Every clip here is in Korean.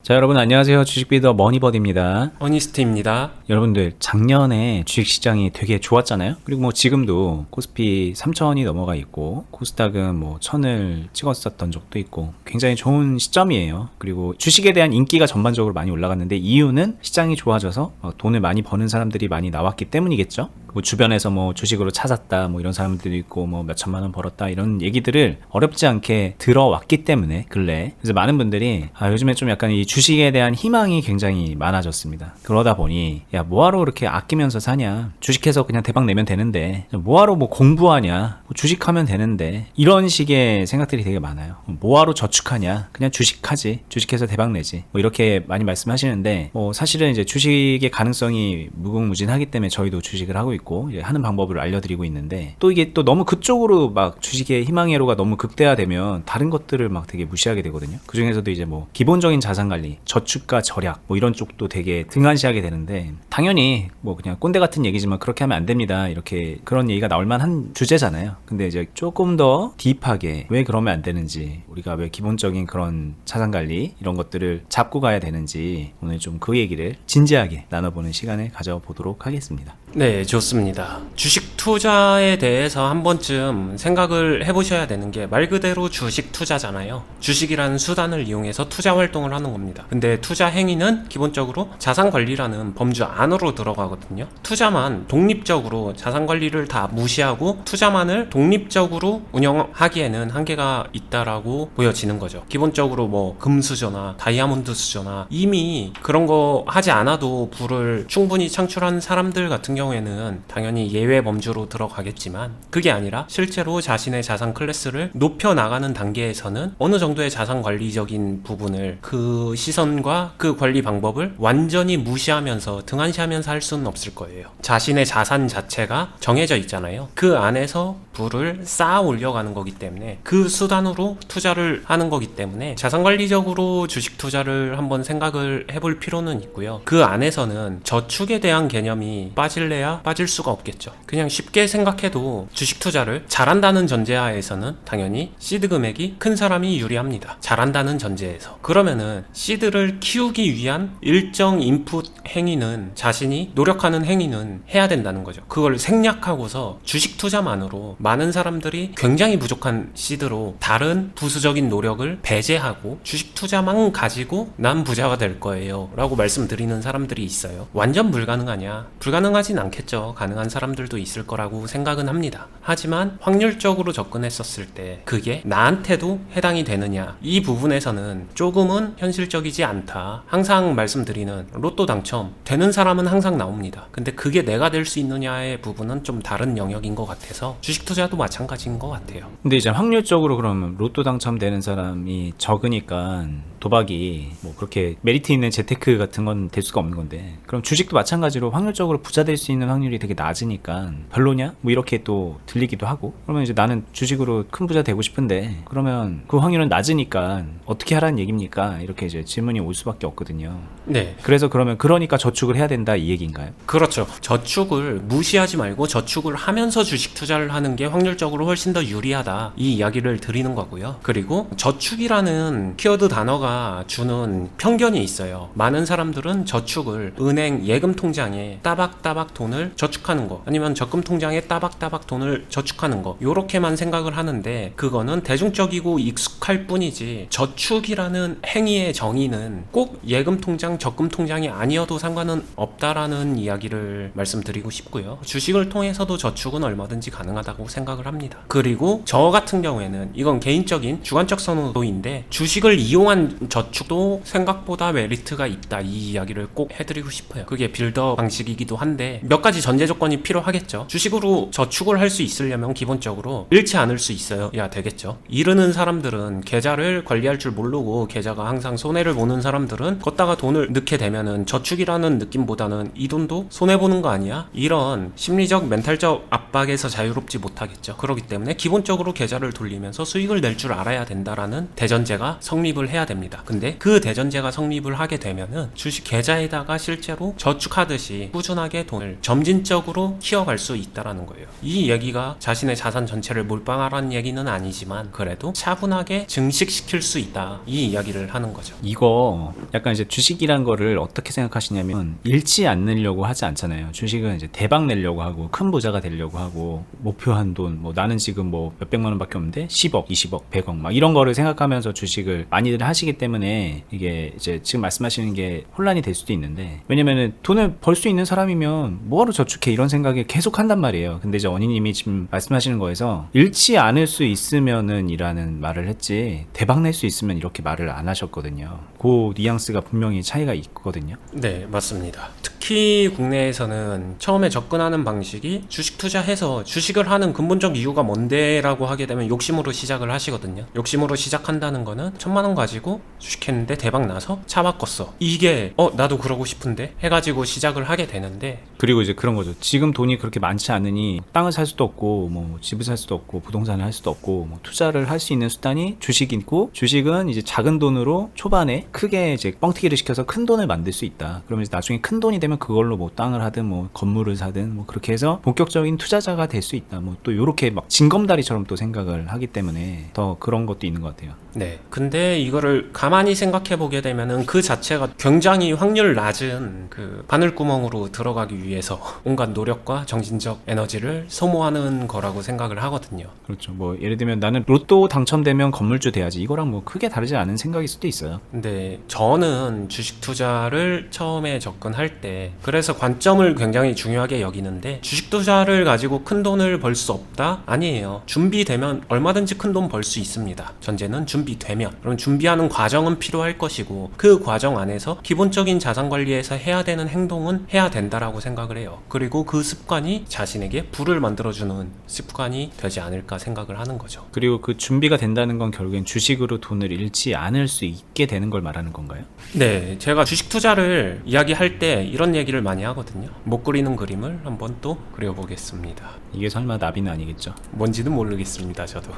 자, 여러분 안녕하세요. 주식비더 머니버드입니다. 어니스트입니다. 여러분들 작년에 주식시장이 되게 좋았잖아요. 그리고 뭐 지금도 코스피 3,000이 넘어가 있고 코스닥은 뭐 1,000을 찍었었던 적도 있고 굉장히 좋은 시점이에요. 그리고 주식에 대한 인기가 전반적으로 많이 올라갔는데 이유는 시장이 좋아져서 돈을 많이 버는 사람들이 많이 나왔기 때문이겠죠. 뭐 주변에서 뭐 주식으로 찾았다 뭐 이런 사람들도 있고 뭐 몇 천만 원 벌었다 이런 얘기들을 어렵지 않게 들어왔기 때문에 근래 그래서 많은 분들이 요즘에 좀 약간 이 주식에 대한 희망이 굉장히 많아졌습니다. 그러다 보니 야 뭐하러 그렇게 아끼면서 사냐, 주식해서 그냥 대박 내면 되는데 뭐하러 뭐 공부하냐, 뭐 주식하면 되는데 이런 식의 생각들이 되게 많아요. 뭐하러 저축하냐, 그냥 주식하지, 주식해서 대박 내지 뭐 이렇게 많이 말씀하시는데 뭐 사실은 이제 주식의 가능성이 무궁무진하기 때문에 저희도 주식을 하고 있고 이제 하는 방법을 알려드리고 있는데 또 이게 또 너무 그쪽으로 막 주식의 희망회로가 너무 극대화되면 다른 것들을 막 되게 무시하게 되거든요. 그 중에서도 이제 뭐 기본적인 자산관리, 저축과 절약 뭐 이런 쪽도 되게 등한시하게 되는데 당연히 뭐 그냥 꼰대 같은 얘기지만 그렇게 하면 안 됩니다. 이렇게 그런 얘기가 나올 만한 주제잖아요. 근데 이제 조금 더 딥하게 왜 그러면 안 되는지, 우리가 왜 기본적인 그런 자산관리 이런 것들을 잡고 가야 되는지 오늘 좀 그 얘기를 진지하게 나눠보는 시간을 가져보도록 하겠습니다. 네, 좋습니다. 주식 투자에 대해서 한 번쯤 생각을 해보셔야 되는 게 말 그대로 주식 투자잖아요. 주식이라는 수단을 이용해서 투자 활동을 하는 겁니다. 근데 투자 행위는 기본적으로 자산관리라는 범주 안으로 들어가거든요. 투자만 독립적으로 자산관리를 다 무시하고 투자만을 독립적으로 운영하기에는 한계가 있다라고 보여지는 거죠. 기본적으로 뭐 금수저나 다이아몬드 수저나 이미 그런 거 하지 않아도 부를 충분히 창출한 사람들 같은 경우에는 당연히 예외 범주로 들어가겠지만 그게 아니라 실제로 자신의 자산 클래스를 높여 나가는 단계에서는 어느 정도의 자산 관리적인 부분을 그 시선과 그 관리 방법을 완전히 무시하면서 등한시하면서 할 수는 없을 거예요. 자신의 자산 자체가 정해져 있잖아요. 그 안에서 부를 쌓아 올려가는 거기 때문에 그 수단으로 투자를 하는 거기 때문에 자산 관리적으로 주식 투자를 한번 생각을 해볼 필요는 있고요. 그 안에서는 저축에 대한 개념이 빠질래야 빠질 수가 없겠죠. 그냥 쉽게 생각해도 주식 투자를 잘한다는 전제하에서는 당연히 시드 금액이 큰 사람이 유리합니다. 잘한다는 전제에서. 그러면은 시드를 키우기 위한 일정 인풋 행위는, 자신이 노력하는 행위는 해야 된다는 거죠. 그걸 생략하고서 주식 투자만으로 많은 사람들이 굉장히 부족한 시드로 다른 부수적인 노력을 배제하고 주식 투자만 가지고 난 부자가 될 거예요 라고 말씀드리는 사람들이 있어요. 완전 불가능하냐? 불가능하진 않겠죠. 가능한 사람들도 있을 거라고 생각은 합니다. 하지만 확률적으로 접근했었을 때 그게 나한테도 해당이 되느냐, 이 부분에서는 조금은 현실적이지 않다. 항상 말씀드리는 로또 당첨 되는 사람은 항상 나옵니다. 근데 그게 내가 될 수 있느냐의 부분은 좀 다른 영역인 것 같아서 주식 투자도 마찬가지인 것 같아요. 근데 이제 확률적으로 그러면 로또 당첨되는 사람이 적으니까 도박이 뭐 그렇게 메리트 있는 재테크 같은 건 될 수가 없는 건데, 그럼 주식도 마찬가지로 확률적으로 부자 될 수 있는 확률이 되게 낮으니까 별로냐? 뭐 이렇게 또 들리기도 하고, 그러면 이제 나는 주식으로 큰 부자 되고 싶은데 그러면 그 확률은 낮으니까 어떻게 하라는 얘기입니까? 이렇게 이제 질문이 올 수밖에 없거든요. 네. 그래서 그러니까 저축을 해야 된다 이 얘기인가요? 그렇죠. 저축을 무시하지 말고 저축을 하면서 주식 투자를 하는 게 확률적으로 훨씬 더 유리하다, 이 이야기를 드리는 거고요. 그리고 저축이라는 키워드 단어가 주는 편견이 있어요. 많은 사람들은 저축을 은행 예금 통장에 따박따박 돈을 저축하는 거, 아니면 적금 통장에 따박따박 돈을 저축하는 거, 요렇게만 생각을 하는데 그거는 대중적이고 익숙할 뿐이지 저축이라는 행위의 정의는 꼭 예금 통장, 적금 통장이 아니어도 상관은 없다라는 이야기를 말씀드리고 싶고요. 주식을 통해서도 저축은 얼마든지 가능하다고 생각을 합니다. 그리고 저 같은 경우에는 이건 개인적인 주관적 선호도인데 주식을 이용한 저축도 생각보다 메리트가 있다, 이 이야기를 꼭 해드리고 싶어요. 그게 빌더 방식이기도 한데 몇 가지 전제 조건이 필요하겠죠. 주식으로 저축을 할 수 있으려면 기본적으로 잃지 않을 수 있어야 되겠죠. 이르는 사람들은, 계좌를 관리할 줄 모르고 계좌가 항상 손해를 보는 사람들은 걷다가 돈을 넣게 되면은 저축이라는 느낌보다는 이 돈도 손해보는 거 아니야? 이런 심리적 멘탈적 압박에서 자유롭지 못하겠죠. 그렇기 때문에 기본적으로 계좌를 돌리면서 수익을 낼 줄 알아야 된다라는 대전제가 성립을 해야 됩니다. 합니다. 근데 그 대전제가 성립을 하게 되면은 주식 계좌에다가 실제로 저축하듯이 꾸준하게 돈을 점진적으로 키워갈 수 있다라는 거예요. 이 얘기가 자신의 자산 전체를 몰빵하라는 얘기는 아니지만 그래도 차분하게 증식시킬 수 있다, 이 이야기를 하는 거죠. 이거 약간 이제 주식이란 거를 어떻게 생각하시냐면 잃지 않으려고 하지 않잖아요. 주식은 이제 대박 내려고 하고 큰 부자가 되려고 하고 목표한 돈, 뭐 나는 지금 뭐 몇백만 원밖에 없는데 10억, 20억, 100억 막 이런 거를 생각하면서 주식을 많이들 하시기 때문에 이게 이제 지금 말씀하시는 게 혼란이 될 수도 있는데, 왜냐면은 돈을 벌 수 있는 사람이면 뭐하러 저축해 이런 생각을 계속 한단 말이에요. 근데 이제 언니님이 지금 말씀하시는 거에서 잃지 않을 수 있으면은 이라는 말을 했지 대박 낼 수 있으면 이렇게 말을 안 하셨거든요. 그 뉘앙스가 분명히 차이가 있거든요. 네, 맞습니다. 특히 국내에서는 처음에 접근하는 방식이 주식 투자해서 주식을 하는 근본적 이유가 뭔데? 라고 하게 되면 욕심으로 시작을 하시거든요. 욕심으로 시작한다는 거는 1,000만 원 가지고 주식했는데 대박 나서 차 바꿨어. 이게 나도 그러고 싶은데 해가지고 시작을 하게 되는데, 그리고 이제 그런 거죠. 지금 돈이 그렇게 많지 않으니 땅을 살 수도 없고 뭐 집을 살 수도 없고 부동산을 할 수도 없고 뭐 투자를 할 수 있는 수단이 주식이고, 주식은 이제 작은 돈으로 초반에 크게 이제 뻥튀기를 시켜서 큰 돈을 만들 수 있다. 그러면 이제 나중에 큰 돈이 되면 그걸로 뭐 땅을 하든 뭐 건물을 사든 뭐 그렇게 해서 본격적인 투자자가 될 수 있다. 뭐 또 요렇게 막 징검다리처럼 또 생각을 하기 때문에 더 그런 것도 있는 것 같아요. 네. 근데 이거를 가만히 생각해 보게 되면은 그 자체가 굉장히 확률 낮은 그 바늘구멍으로 들어가기 위해서 온갖 노력과 정신적 에너지를 소모하는 거라고 생각을 하거든요. 그렇죠. 뭐 예를 들면 나는 로또 당첨되면 건물주 돼야지, 이거랑 뭐 크게 다르지 않은 생각일 수도 있어요. 근데 저는 주식 투자를 처음에 접근할 때 그래서 관점을 굉장히 중요하게 여기는데, 주식 투자를 가지고 큰 돈을 벌 수 없다? 아니에요. 준비되면 얼마든지 큰 돈 벌 수 있습니다. 전제는 준비되면. 그럼 준비하는 과정은 필요할 것이고 그 과정 안에서 기본적인 자산 관리에서 해야 되는 행동은 해야 된다라고 생각을 해요. 그리고 그 습관이 자신에게 부를 만들어주는 습관이 되지 않을까 생각을 하는 거죠. 그리고 그 준비가 된다는 건 결국엔 주식으로 돈을 잃지 않을 수 있게 되는 걸 말하는 건가요? 네, 제가 주식 투자를 이야기할 때 이런 얘기를 많이 하거든요. 못 그리는 그림을 한번 또 그려보겠습니다. 이게 설마 나비는 아니겠죠? 뭔지는 모르겠습니다, 저도.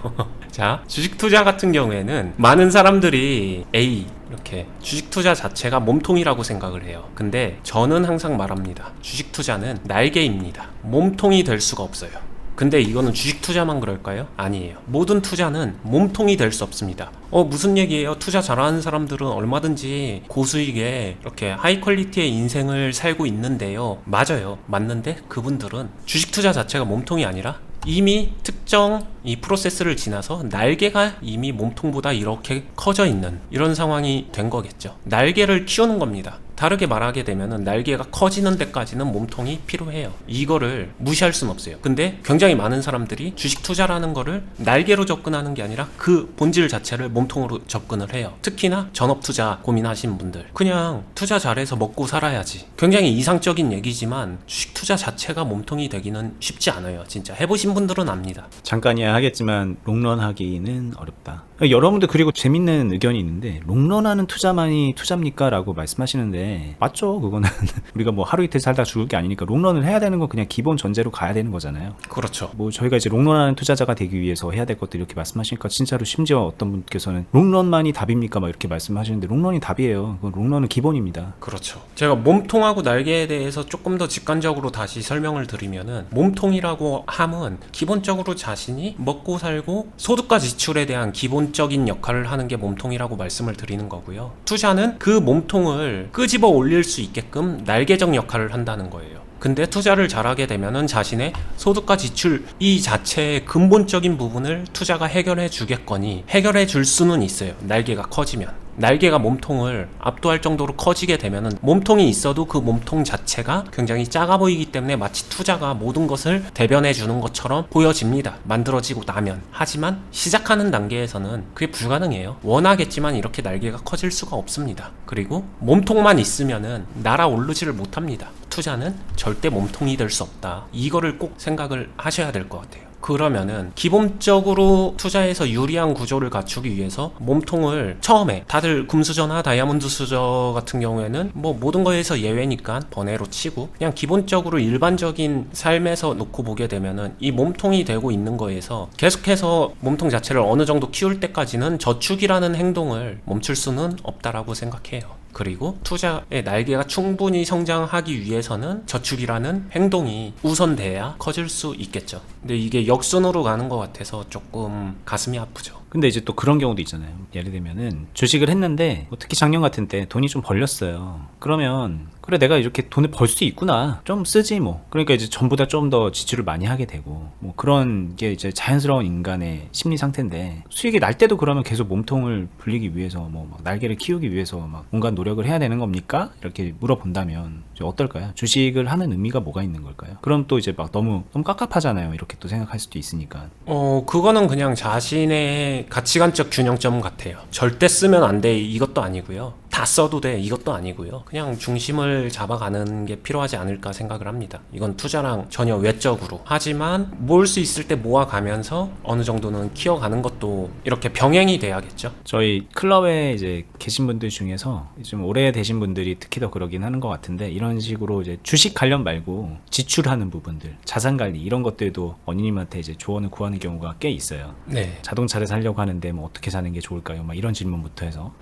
자, 주식 투자 같은 경우에는 많은 사람들이 이렇게 주식 투자 자체가 몸통이라고 생각을 해요. 근데 저는 항상 말합니다. 주식 투자는 날개입니다. 몸통이 될 수가 없어요. 근데 이거는 주식 투자만 그럴까요? 아니에요. 모든 투자는 몸통이 될 수 없습니다. 무슨 얘기예요? 투자 잘하는 사람들은 얼마든지 고수익에 이렇게 하이 퀄리티의 인생을 살고 있는데요. 맞아요. 맞는데 그분들은 주식 투자 자체가 몸통이 아니라 이미 특정 이 프로세스를 지나서 날개가 이미 몸통보다 이렇게 커져 있는 이런 상황이 된 거겠죠. 날개를 키우는 겁니다. 다르게 말하게 되면은 날개가 커지는 데까지는 몸통이 필요해요. 이거를 무시할 수는 없어요. 근데 굉장히 많은 사람들이 주식 투자라는 거를 날개로 접근하는 게 아니라 그 본질 자체를 몸통으로 접근을 해요. 특히나 전업 투자 고민하시는 분들, 그냥 투자 잘해서 먹고 살아야지. 굉장히 이상적인 얘기지만 주식 투자 자체가 몸통이 되기는 쉽지 않아요. 진짜 해보신 분들은 압니다. 잠깐이야 하겠지만 롱런 하기는 어렵다. 여러분들 그리고 재밌는 의견이 있는데, 롱런하는 투자만이 투자입니까? 라고 말씀하시는데 맞죠. 그거는 우리가 뭐 하루 이틀 살다 죽을 게 아니니까 롱런을 해야 되는 건 그냥 기본 전제로 가야 되는 거잖아요. 그렇죠. 뭐 저희가 이제 롱런하는 투자자가 되기 위해서 해야 될 것들 이렇게 말씀하시니까 진짜로 심지어 어떤 분께서는 롱런만이 답입니까? 막 이렇게 말씀하시는데 롱런이 답이에요. 그건 롱런은 기본입니다. 그렇죠. 제가 몸통하고 날개에 대해서 조금 더 직관적으로 다시 설명을 드리면은, 몸통이라고 함은 기본적으로 자신이 먹고 살고 소득과 지출에 대한 기본적인 역할을 하는 게 몸통이라고 말씀을 드리는 거고요. 투자는 그 몸통을 끄집어 올릴 수 있게끔 날개적 역할을 한다는 거예요. 근데 투자를 잘하게 되면은 자신의 소득과 지출 이 자체의 근본적인 부분을 투자가 해결해 주겠거니 해결해 줄 수는 있어요. 날개가 커지면. 날개가 몸통을 압도할 정도로 커지게 되면은 몸통이 있어도 그 몸통 자체가 굉장히 작아 보이기 때문에 마치 투자가 모든 것을 대변해 주는 것처럼 보여집니다. 만들어지고 나면. 하지만 시작하는 단계에서는 그게 불가능해요. 원하겠지만 이렇게 날개가 커질 수가 없습니다. 그리고 몸통만 있으면은 날아오르지를 못합니다. 투자는 절대 몸통이 될 수 없다. 이거를 꼭 생각을 하셔야 될 것 같아요. 그러면은 기본적으로 투자에서 유리한 구조를 갖추기 위해서 몸통을 처음에 다들 금수저나 다이아몬드 수저 같은 경우에는 뭐 모든 거에서 예외니까 번외로 치고 그냥 기본적으로 일반적인 삶에서 놓고 보게 되면은 이 몸통이 되고 있는 거에서 계속해서 몸통 자체를 어느 정도 키울 때까지는 저축이라는 행동을 멈출 수는 없다라고 생각해요. 그리고 투자의 날개가 충분히 성장하기 위해서는 저축이라는 행동이 우선돼야 커질 수 있겠죠. 근데 이게 역순으로 가는 것 같아서 조금 가슴이 아프죠. 근데 이제 또 그런 경우도 있잖아요. 예를 들면은 주식을 했는데 뭐 특히 작년 같은 때 돈이 좀 벌렸어요. 그러면 그래 내가 이렇게 돈을 벌 수 있구나 좀 쓰지 뭐. 그러니까 이제 전보다 좀 더 지출을 많이 하게 되고 뭐 그런 게 이제 자연스러운 인간의 심리 상태인데 수익이 날 때도 그러면 계속 몸통을 불리기 위해서 뭐 막 날개를 키우기 위해서 막 온갖 노력을 해야 되는 겁니까? 이렇게 물어본다면 어떨까요? 주식을 하는 의미가 뭐가 있는 걸까요? 그럼 또 이제 막 너무 깝깝하잖아요. 이렇게 또 생각할 수도 있으니까. 그거는 그냥 자신의 가치관적 균형점 같아요. 절대 쓰면 안 돼 이것도 아니고요. 다 써도 돼 이것도 아니고요. 그냥 중심을 잡아가는 게 필요하지 않을까 생각을 합니다. 이건 투자랑 전혀 외적으로. 하지만 모을 수 있을 때 모아가면서 어느 정도는 키워가는 것도 이렇게 병행이 돼야겠죠. 저희 클럽에 이제 계신 분들 중에서 좀 오래되신 분들이 특히 더 그러긴 하는 것 같은데 이런 식으로 이제 주식 관련 말고 지출하는 부분들, 자산 관리 이런 것들도 원인님한테 이제 조언을 구하는 경우가 꽤 있어요. 네. 자동차를 사려고 하는데 뭐 어떻게 사는 게 좋을까요? 막 이런 질문부터 해서.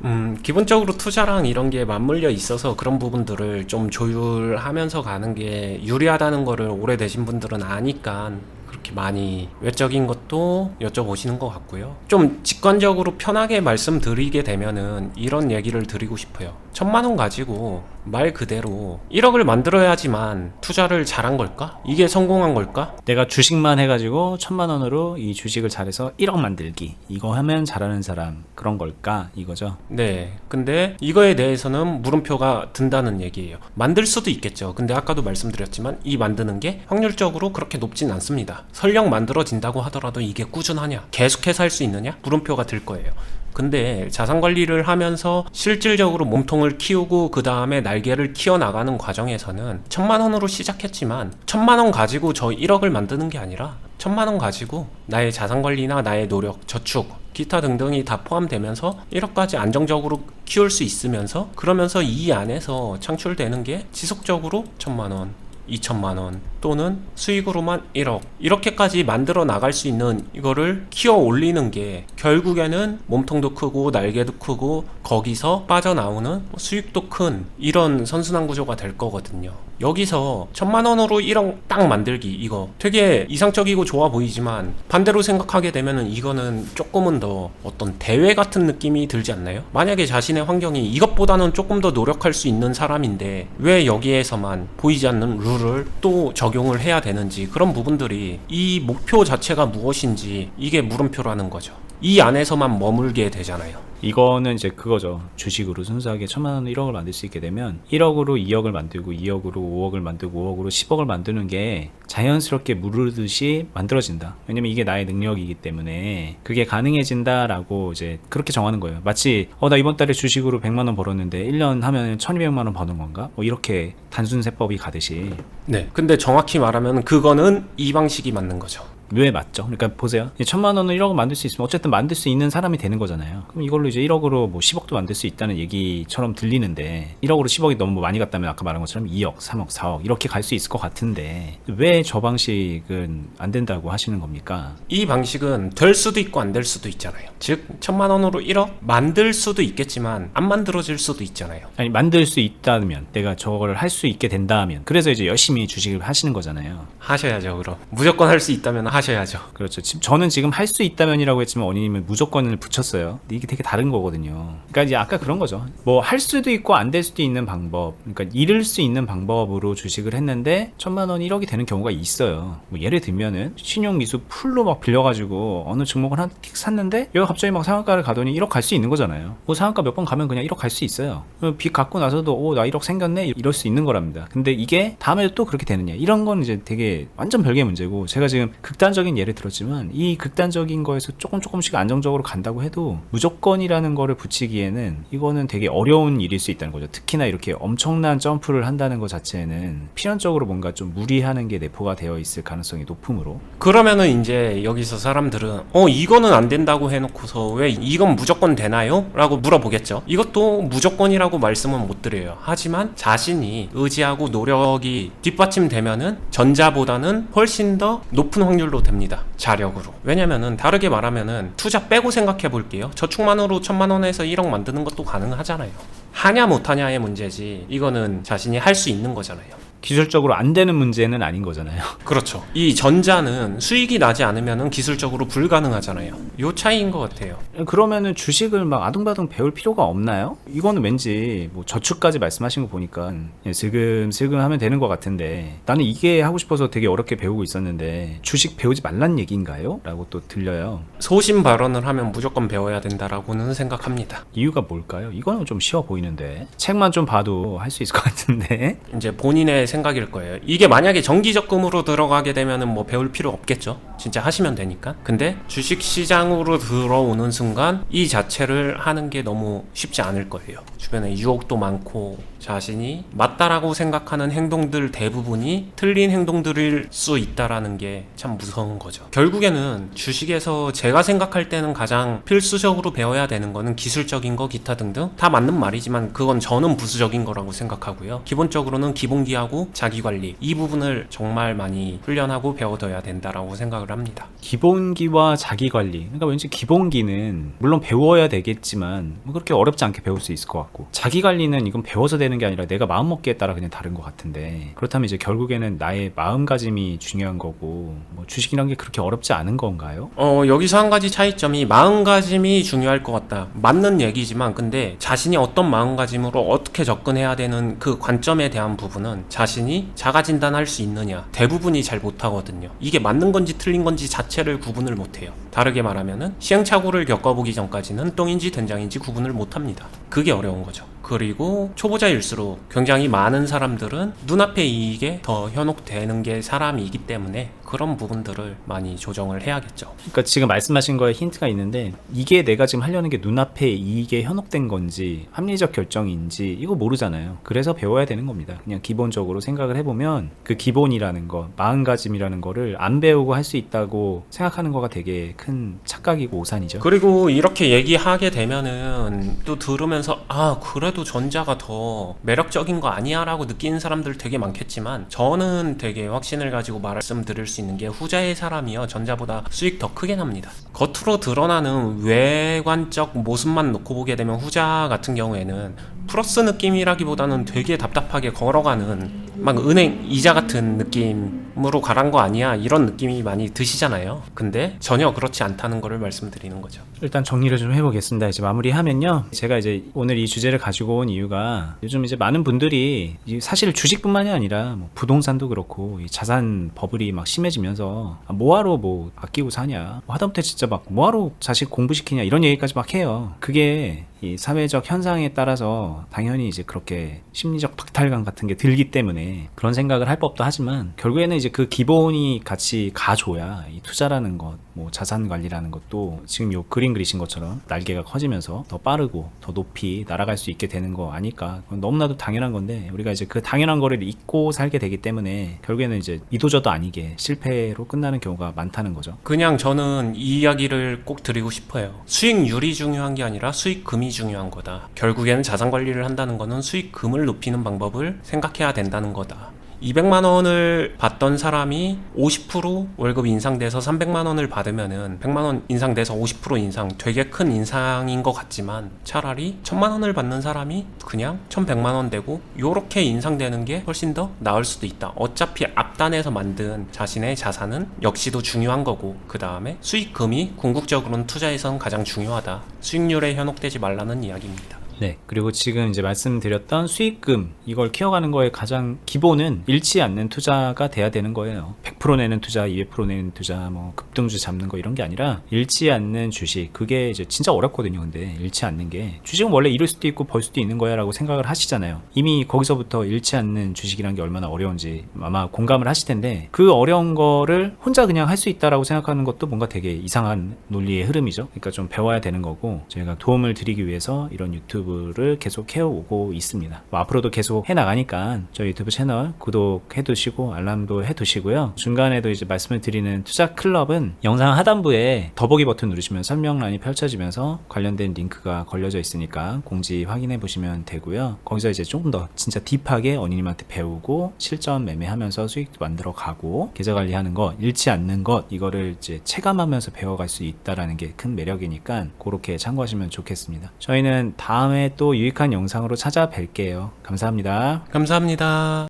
기본적으로 투자랑 이런 게 맞물려 있어서 그런 부분들을 좀 조율하면서 가는 게 유리하다는 거를 오래되신 분들은 아니까 그렇게 많이 외적인 것도 여쭤보시는 것 같고요. 좀 직관적으로 편하게 말씀드리게 되면은 이런 얘기를 드리고 싶어요. 1,000만 원 가지고 말 그대로 1억을 만들어야지만 투자를 잘한 걸까? 이게 성공한 걸까? 내가 주식만 해가지고 1,000만 원으로 이 주식을 잘해서 1억 만들기 이거 하면 잘하는 사람 그런 걸까? 이거죠. 네. 근데 이거에 대해서는 물음표가 든다는 얘기예요. 만들 수도 있겠죠. 근데 아까도 말씀드렸지만 이 만드는 게 확률적으로 그렇게 높진 않습니다. 설령 만들어진다고 하더라도 이게 꾸준하냐? 계속해서 할 수 있느냐? 물음표가 들 거예요. 근데 자산 관리를 하면서 실질적으로 몸통을 키우고 그 다음에 날개를 키워나가는 과정에서는 1,000만 원으로 시작했지만 1,000만 원 가지고 저 1억을 만드는 게 아니라 1,000만 원 가지고 나의 자산 관리나 나의 노력, 저축, 기타 등등이 다 포함되면서 1억까지 안정적으로 키울 수 있으면서 그러면서 이 안에서 창출되는 게 지속적으로 1,000만 원, 2,000만 원 또는 수익으로만 1억 이렇게까지 만들어 나갈 수 있는 이거를 키워 올리는 게 결국에는 몸통도 크고 날개도 크고 거기서 빠져나오는 수익도 큰 이런 선순환 구조가 될 거거든요. 여기서 1,000만 원으로 1억 딱 만들기 이거 되게 이상적이고 좋아 보이지만 반대로 생각하게 되면은 이거는 조금은 더 어떤 대회 같은 느낌이 들지 않나요? 만약에 자신의 환경이 이것보다는 조금 더 노력할 수 있는 사람인데 왜 여기에서만 보이지 않는 룰을 또 적용을 해야 되는지 그런 부분들이 이 목표 자체가 무엇인지 이게 물음표라는 거죠. 이 안에서만 머물게 되잖아요. 이거는 이제 그거죠. 주식으로 순수하게 1,000만 원으로 1억을 만들 수 있게 되면 1억으로 2억을 만들고 2억으로 5억을 만들고 5억으로 10억을 만드는 게 자연스럽게 무르듯이 만들어진다. 왜냐면 이게 나의 능력이기 때문에 그게 가능해진다라고 이제 그렇게 정하는 거예요. 마치 나 이번 달에 주식으로 100만 원 벌었는데 1년 하면 1,200만 원 버는 건가? 뭐 이렇게 단순 세법이 가듯이. 네. 근데 정확히 말하면 그거는 이 방식이 맞는 거죠. 왜 맞죠? 그러니까 보세요. 1,000만 원을 1억을 만들 수 있으면 어쨌든 만들 수 있는 사람이 되는 거잖아요. 그럼 이걸로 이제 1억으로 뭐 10억도 만들 수 있다는 얘기처럼 들리는데 1억으로 10억이 너무 많이 갔다면 아까 말한 것처럼 2억, 3억, 4억 이렇게 갈 수 있을 것 같은데 왜 저 방식은 안 된다고 하시는 겁니까? 이 방식은 될 수도 있고 안 될 수도 있잖아요. 즉 1,000만 원으로 1억 만들 수도 있겠지만 안 만들어질 수도 있잖아요. 아니 만들 수 있다면 내가 저걸 할 수 있게 된다면 그래서 이제 열심히 주식을 하시는 거잖아요. 하셔야죠. 그럼 무조건 할 수 있다면 하셔야죠. 그렇죠. 저는 지금 할 수 있다면이라고 했지만 원인님은 무조건을 붙였어요. 근데 이게 되게 다른 거거든요. 그러니까 이제 아까 그런 거죠. 뭐 할 수도 있고 안 될 수도 있는 방법, 그러니까 잃을 수 있는 방법으로 주식을 했는데 1,000만 원 1억이 되는 경우가 있어요. 뭐 예를 들면은 신용미수 풀로 막 빌려가지고 어느 종목을 한 틱 샀는데 여기 갑자기 막 상한가를 가더니 1억 갈 수 있는 거잖아요. 뭐 상한가 몇 번 가면 그냥 1억 갈 수 있어요. 빚 갚고 나서도 나 1억 생겼네 이럴 수 있는 거랍니다. 근데 이게 다음에도 또 그렇게 되느냐 이런 건 이제 되게 완전 별개의 문제고 제가 지금 극단 극단적인 예를 들었지만 이 극단적인 거에서 조금씩 안정적으로 간다고 해도 무조건이라는 거를 붙이기에는 이거는 되게 어려운 일일 수 있다는 거죠. 특히나 이렇게 엄청난 점프를 한다는 것 자체는 필연적으로 뭔가 좀 무리하는 게 내포가 되어 있을 가능성이 높으므로. 그러면은 이제 여기서 사람들은 이거는 안 된다고 해놓고서 왜 이건 무조건 되나요? 라고 물어보겠죠. 이것도 무조건이라고 말씀은 못 드려요. 하지만 자신이 의지하고 노력이 뒷받침되면은 전자보다는 훨씬 더 높은 확률로 됩니다. 자력으로. 왜냐면은 다르게 말하면은 투자 빼고 생각해 볼게요. 저축만으로 1,000만 원에서 1억 만드는 것도 가능하잖아요. 하냐 못하냐의 문제지 이거는 자신이 할 수 있는 거잖아요. 기술적으로 안 되는 문제는 아닌 거잖아요. 그렇죠. 이 전자는 수익이 나지 않으면은 기술적으로 불가능하잖아요. 요 차이인 것 같아요. 그러면은 주식을 막 아둥바둥 배울 필요가 없나요? 이거는 왠지 뭐 저축까지 말씀하신 거 보니까 그냥 슬금슬금 하면 되는 것 같은데, 나는 이게 하고 싶어서 되게 어렵게 배우고 있었는데 주식 배우지 말란 얘기인가요? 라고 또 들려요. 소신 발언을 하면 무조건 배워야 된다라고는 생각합니다. 이유가 뭘까요? 이거는 좀 쉬워 보이는데, 책만 좀 봐도 할 수 있을 것 같은데. 이제 본인의 생각일 거예요. 이게 만약에 정기적금으로 들어가게 되면은 뭐 배울 필요 없겠죠. 진짜 하시면 되니까. 근데 주식 시장으로 들어오는 순간 이 자체를 하는 게 너무 쉽지 않을 거예요. 주변에 유혹도 많고 자신이 맞다라고 생각하는 행동들 대부분이 틀린 행동들일 수 있다라는 게 참 무서운 거죠. 결국에는 주식에서 제가 생각할 때는 가장 필수적으로 배워야 되는 거는 기술적인 거 기타 등등 다 맞는 말이지만 그건 저는 부수적인 거라고 생각하고요. 기본적으로는 기본기하고 자기관리 이 부분을 정말 많이 훈련하고 배워둬야 된다라고 생각을 합니다. 기본기와 자기관리. 그러니까 왠지 기본기는 물론 배워야 되겠지만 뭐 그렇게 어렵지 않게 배울 수 있을 것 같고, 자기관리는 이건 배워서 되는 게 아니라 내가 마음먹기에 따라 그냥 다른 것 같은데, 그렇다면 이제 결국에는 나의 마음가짐이 중요한 거고, 뭐 주식이란 게 그렇게 어렵지 않은 건가요? 여기서 한 가지 차이점이 마음가짐이 중요할 것 같다. 맞는 얘기지만 근데 자신이 어떤 마음가짐으로 어떻게 접근해야 되는 그 관점에 대한 부분은 자신이 자가진단할 수 있느냐 대부분이 잘 못하거든요. 이게 맞는 건지 틀린 건지 자체를 구분을 못해요. 다르게 말하면은 시행착오를 겪어보기 전까지는 똥인지 된장인지 구분을 못합니다. 그게 어려운 거죠. 그리고 초보자일수록 굉장히 많은 사람들은 눈앞의 이익에 더 현혹되는 게 사람이기 때문에 그런 부분들을 많이 조정을 해야겠죠. 그러니까 지금 말씀하신 거에 힌트가 있는데, 이게 내가 지금 하려는 게 눈앞의 이익에 현혹된 건지 합리적 결정인지 이거 모르잖아요. 그래서 배워야 되는 겁니다. 그냥 기본적으로 생각을 해보면 그 기본이라는 거, 마음가짐이라는 거를 안 배우고 할 수 있다고 생각하는 거가 되게 큰 착각이고 오산이죠. 그리고 이렇게 얘기하게 되면은 또 들으면서 그래도 전자가 더 매력적인 거 아니야 라고 느끼는 사람들 되게 많겠지만, 저는 되게 확신을 가지고 말씀드릴 수 있는 게 후자의 사람이요 전자보다 수익 더 크게 납니다. 겉으로 드러나는 외관적 모습만 놓고 보게 되면 후자 같은 경우에는 플러스 느낌이라기보다는 되게 답답하게 걸어가는 막 은행 이자 같은 느낌으로 가란 거 아니야 이런 느낌이 많이 드시잖아요. 근데 전혀 그렇지 않다는 거를 말씀드리는 거죠. 일단 정리를 좀 해보겠습니다. 이제 마무리하면요, 제가 이제 오늘 이 주제를 가지고 온 이유가 요즘 이제 많은 분들이 사실 주식뿐만이 아니라 뭐 부동산도 그렇고 이 자산 버블이 막 심해지면서 뭐하러 뭐 아끼고 사냐, 하다못해 진짜 막 뭐하러 자식 공부시키냐 이런 얘기까지 막 해요. 그게 이 사회적 현상에 따라서 당연히 이제 그렇게 심리적 박탈감 같은 게 들기 때문에 그런 생각을 할 법도 하지만, 결국에는 이제 그 기본이 같이 가줘야 이 투자라는 것, 뭐 자산 관리라는 것도 지금 요 그림 그리신 것처럼 날개가 커지면서 더 빠르고 더 높이 날아갈 수 있게 되는 거 아닐까. 그건 너무나도 당연한 건데 우리가 이제 그 당연한 거를 잊고 살게 되기 때문에 결국에는 이제 이도저도 아니게 실패로 끝나는 경우가 많다는 거죠. 그냥 저는 이 이야기를 꼭 드리고 싶어요. 수익률이 중요한 게 아니라 수익금이 중요한 거다. 결국에는 자산 관리를 한다는 거는 수익금을 높이는 방법을 생각해야 된다는 거다. 200만 원을 받던 사람이 50% 월급 인상돼서 300만 원을 받으면은 100만 원 인상돼서 50% 인상, 되게 큰 인상인 것 같지만 차라리 1000만 원을 받는 사람이 그냥 1100만 원 되고 요렇게 인상되는 게 훨씬 더 나을 수도 있다. 어차피 앞단에서 만든 자신의 자산은 역시도 중요한 거고, 그 다음에 수익금이 궁극적으로는 투자에선 가장 중요하다. 수익률에 현혹되지 말라는 이야기입니다. 네. 그리고 지금 이제 말씀드렸던 수익금 이걸 키워가는 거에 가장 기본은 잃지 않는 투자가 돼야 되는 거예요. 100% 내는 투자, 200% 내는 투자, 뭐 급등주 잡는 거 이런 게 아니라 잃지 않는 주식. 그게 이제 진짜 어렵거든요. 근데 잃지 않는 게 주식은 원래 잃을 수도 있고 벌 수도 있는 거야라고 생각을 하시잖아요. 이미 거기서부터 잃지 않는 주식이란 게 얼마나 어려운지 아마 공감을 하실 텐데 그 어려운 거를 혼자 그냥 할 수 있다라고 생각하는 것도 뭔가 되게 이상한 논리의 흐름이죠. 그러니까 좀 배워야 되는 거고 저희가 도움을 드리기 위해서 이런 유튜브를 계속 해오고 있습니다. 뭐 앞으로도 계속 해나가니까 저희 유튜브 채널 구독해 두시고 알람도 해 두시고요. 중간에도 이제 말씀을 드리는 투자 클럽은 영상 하단부에 더보기 버튼 누르시면 설명란이 펼쳐지면서 관련된 링크가 걸려져 있으니까 공지 확인해 보시면 되고요. 거기서 이제 조금 더 진짜 딥하게 언니님한테 배우고 실전 매매하면서 수익도 만들어 가고 계좌 관리하는 거, 잃지 않는 것 이거를 이제 체감하면서 배워갈 수 있다라는 게 큰 매력이니까 그렇게 참고하시면 좋겠습니다. 저희는 다음에 또 유익한 영상으로 찾아뵐게요. 감사합니다. 감사합니다.